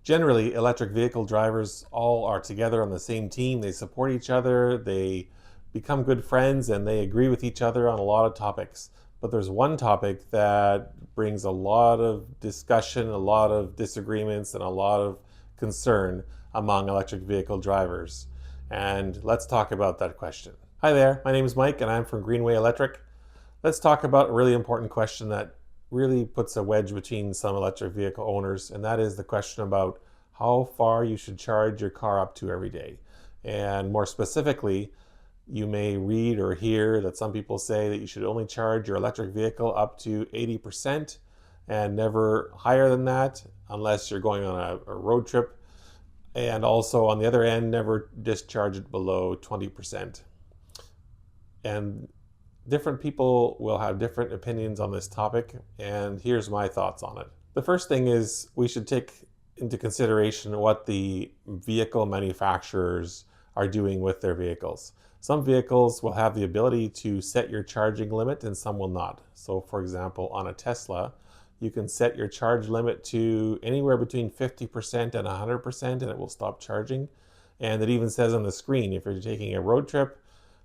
Generally, electric vehicle drivers all are together on the same team. They support each other, they become good friends, and they agree with each other on a lot of topics. But there's one topic that brings a lot of discussion, a lot of disagreements, and a lot of concern among electric vehicle drivers. And let's talk about that question. Hi there, my name is Mike, and I'm from Greenway Electric. Let's talk about a really important question that really puts a wedge between some electric vehicle owners, and that is the question about how far you should charge your car up to every day. And more specifically, you may read or hear that some people say that you should only charge your electric vehicle up to 80% and never higher than that unless you're going on a road trip. And also on the other end, never discharge it below 20%. And different people will have different opinions on this topic, and here's my thoughts on it. The first thing is we should take into consideration what the vehicle manufacturers are doing with their vehicles. Some vehicles will have the ability to set your charging limit and some will not. So for example, on a Tesla, you can set your charge limit to anywhere between 50% and 100% and it will stop charging. And it even says on the screen, if you're taking a road trip,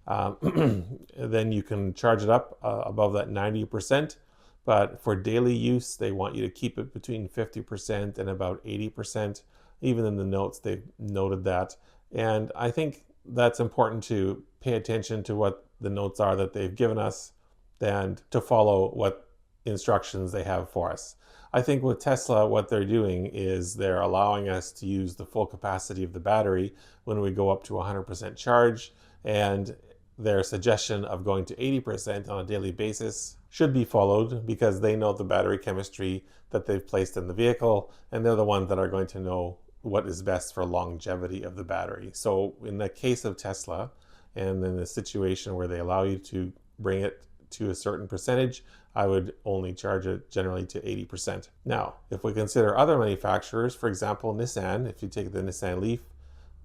then you can charge it up above that 90%. But for daily use, they want you to keep it between 50% and about 80%. Even in the notes, they've noted that. And I think that's important to pay attention to what the notes are that they've given us and to follow what instructions they have for us. I think with Tesla, what they're doing is they're allowing us to use the full capacity of the battery when we go up to 100% charge, and their suggestion of going to 80% on a daily basis should be followed because they know the battery chemistry that they've placed in the vehicle, and they're the ones that are going to know what is best for longevity of the battery. So in the case of Tesla, and in a situation where they allow you to bring it to a certain percentage, I would only charge it generally to 80%. Now, if we consider other manufacturers, for example, Nissan, if you take the Nissan Leaf,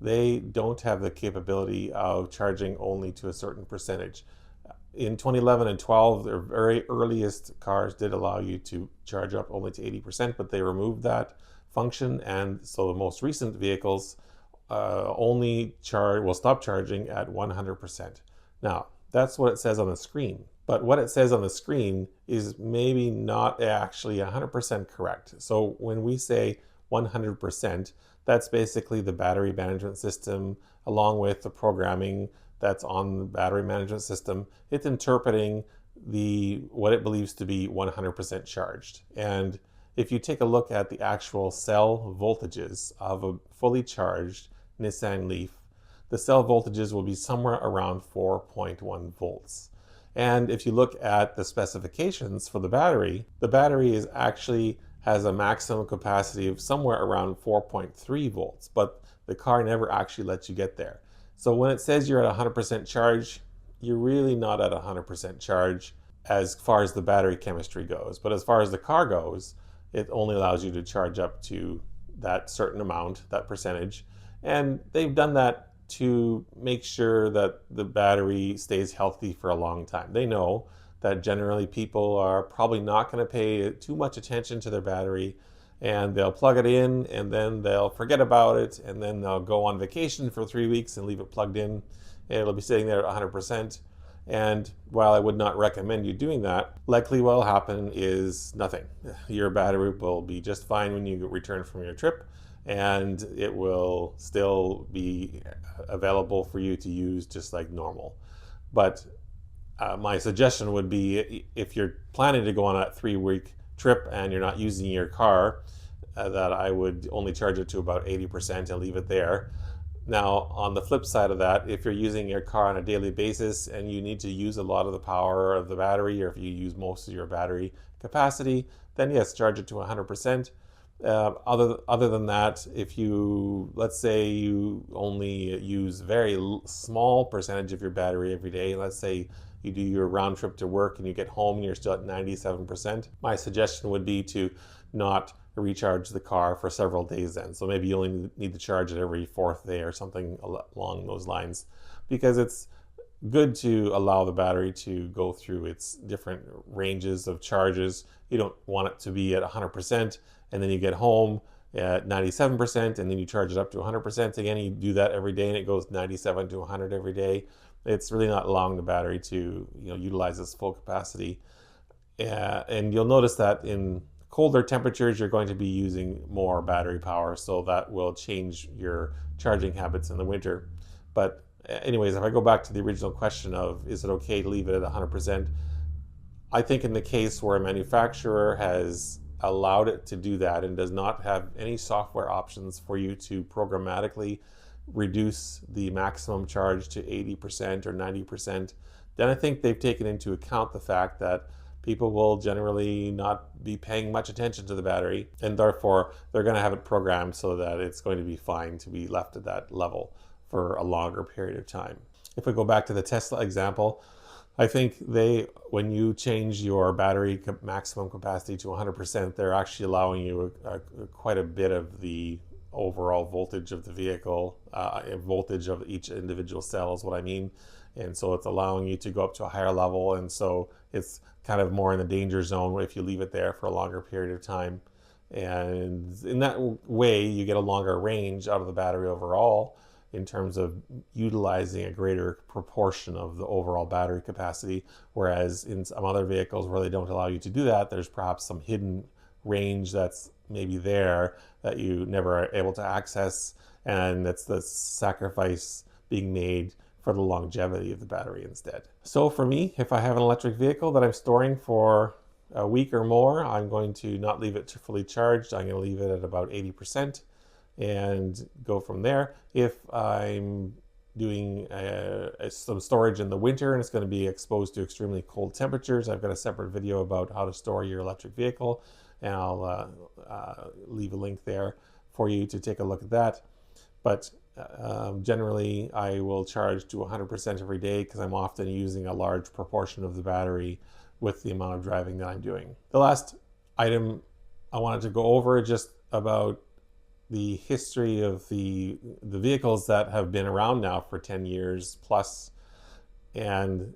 they don't have the capability of charging only to a certain percentage. In 2011 and 12, their very earliest cars did allow you to charge up only to 80%, but they removed that function, and so the most recent vehicles will stop charging at 100%. Now, that's what it says on the screen. But what it says on the screen is maybe not actually 100% correct. So when we say 100%, that's basically the battery management system along with the programming that's on the battery management system. It's interpreting what it believes to be 100% charged. And if you take a look at the actual cell voltages of a fully charged Nissan Leaf, the cell voltages will be somewhere around 4.1 volts. And if you look at the specifications for the battery is actually has a maximum capacity of somewhere around 4.3 volts, but the car never actually lets you get there. So when it says you're at 100% charge, you're really not at 100% charge as far as the battery chemistry goes. But as far as the car goes, it only allows you to charge up to that certain amount, that percentage. And they've done that to make sure that the battery stays healthy for a long time. They know that generally people are probably not going to pay too much attention to their battery, and they'll plug it in and then they'll forget about it, and then they'll go on vacation for 3 weeks and leave it plugged in, and it'll be sitting there at 100%. And while I would not recommend you doing that, likely what will happen is nothing. Your battery will be just fine when you return from your trip, and it will still be available for you to use just like normal. But my suggestion would be, if you're planning to go on a 3-week trip and you're not using your car, that I would only charge it to about 80% and leave it there. Now, on the flip side of that, if you're using your car on a daily basis and you need to use a lot of the power of the battery, or if you use most of your battery capacity, then yes, charge it to 100%. Other than that, if let's say you only use very small percentage of your battery every day, let's say you do your round trip to work and you get home and you're still at 97%, my suggestion would be to not recharge the car for several days then. So maybe you only need to charge it every 4th day or something along those lines, because it's good to allow the battery to go through its different ranges of charges. You don't want it to be at 100% and then you get home at 97%, and then you charge it up to 100%. Again, you do that every day and it goes 97 to 100 every day. It's really not allowing the battery to utilize its full capacity. And you'll notice that in colder temperatures, you're going to be using more battery power, so that will change your charging habits in the winter. But anyways, if I go back to the original question of is it okay to leave it at 100%, I think in the case where a manufacturer has allowed it to do that and does not have any software options for you to programmatically reduce the maximum charge to 80% or 90%, then I think they've taken into account the fact that people will generally not be paying much attention to the battery, and therefore they're going to have it programmed so that it's going to be fine to be left at that level for a longer period of time. If we go back to the Tesla example, I think when you change your battery maximum capacity to 100%, they're actually allowing you quite a bit of the overall voltage of the vehicle, voltage of each individual cell is what I mean. And so it's allowing you to go up to a higher level. And so it's kind of more in the danger zone if you leave it there for a longer period of time. And in that way, you get a longer range out of the battery overall, in terms of utilizing a greater proportion of the overall battery capacity. Whereas in some other vehicles where they don't allow you to do that, there's perhaps some hidden range that's maybe there that you never are able to access, and that's the sacrifice being made for the longevity of the battery instead. So for me, if I have an electric vehicle that I'm storing for a week or more, I'm going to not leave it fully charged. I'm going to leave it at about 80%. And go from there. If I'm doing some storage in the winter and it's going to be exposed to extremely cold temperatures, I've got a separate video about how to store your electric vehicle, and I'll leave a link there for you to take a look at that. But generally, I will charge to 100% every day because I'm often using a large proportion of the battery with the amount of driving that I'm doing. The last item I wanted to go over just about the history of the vehicles that have been around now for 10 years plus, and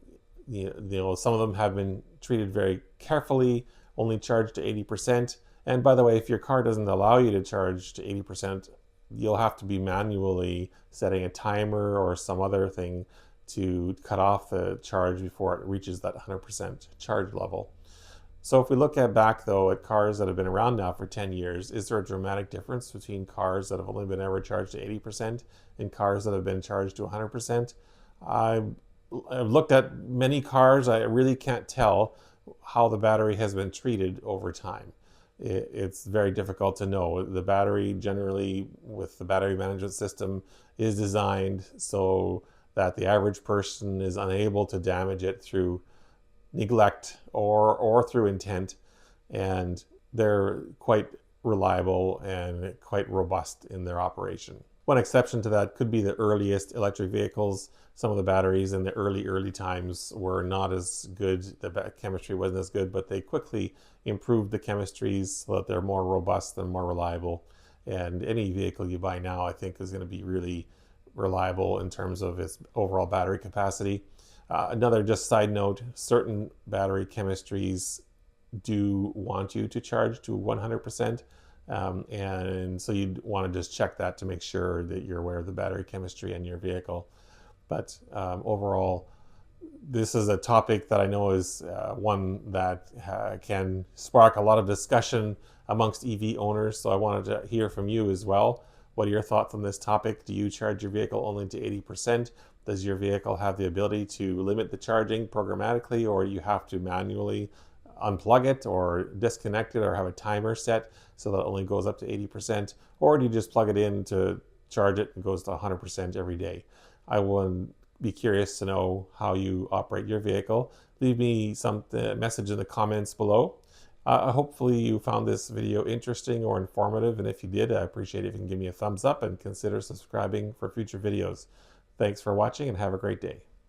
some of them have been treated very carefully, only charged to 80%. And by the way, if your car doesn't allow you to charge to 80%, you'll have to be manually setting a timer or some other thing to cut off the charge before it reaches that 100% charge level. So if we look back though at cars that have been around now for 10 years, is there a dramatic difference between cars that have only been ever charged to 80% and cars that have been charged to 100%? I've looked at many cars. I really can't tell how the battery has been treated over time. It's very difficult to know. The battery generally, with the battery management system, is designed so that the average person is unable to damage it through neglect or through intent, and they're quite reliable and quite robust in their operation. One exception to that could be the earliest electric vehicles. Some of the batteries in the early times were not as good, the chemistry wasn't as good, but they quickly improved the chemistries so that they're more robust and more reliable. And any vehicle you buy now, I think, is going to be really reliable in terms of its overall battery capacity. Another just side note, certain battery chemistries do want you to charge to 100%. And so you'd want to just check that to make sure that you're aware of the battery chemistry in your vehicle. But overall, this is a topic that I know is one that can spark a lot of discussion amongst EV owners. So I wanted to hear from you as well. What are your thoughts on this topic? Do you charge your vehicle only to 80%? Does your vehicle have the ability to limit the charging programmatically, or you have to manually unplug it or disconnect it or have a timer set so that it only goes up to 80%? Or do you just plug it in to charge it and goes to 100% every day? I would be curious to know how you operate your vehicle. Leave me some message in the comments below. Hopefully you found this video interesting or informative, and if you did, I appreciate it if you can give me a thumbs up and consider subscribing for future videos. Thanks for watching and have a great day.